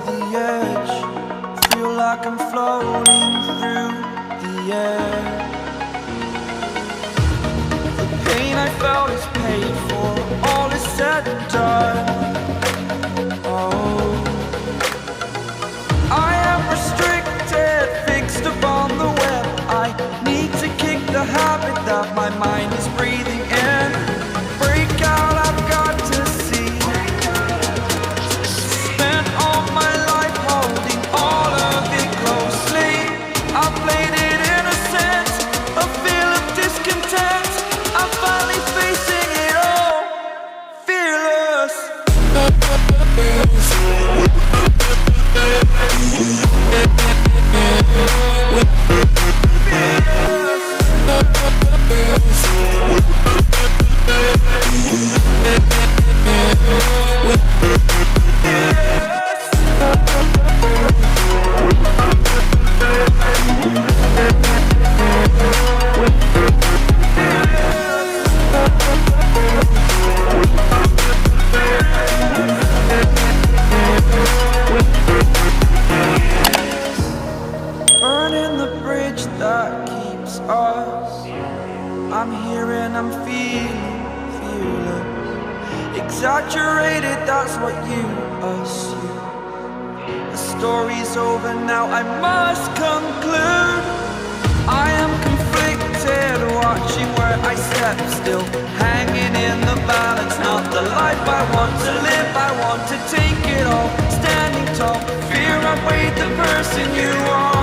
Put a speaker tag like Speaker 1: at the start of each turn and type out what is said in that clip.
Speaker 1: the edge. Feel like I'm floating through the air. The pain I felt is paid for, all is said and done. Oh, I am restricted, fixed upon the web. I need to kick the habit that my mind is breathing in. Break out, I've got to see. Spent all my life holding all of it closely. I played it innocent, a feel of discontent. I'm finally facing it all, fearless. Burning the bridge that keeps us. I'm here and I'm feeling fearless. Exaggerated, that's what you assume. The story's over now, I must conclude. I am conflicted, watching where I step still, hanging in the balance. Not the life I want to live, I want to take it all. Standing tall, fear I weighed the person you are.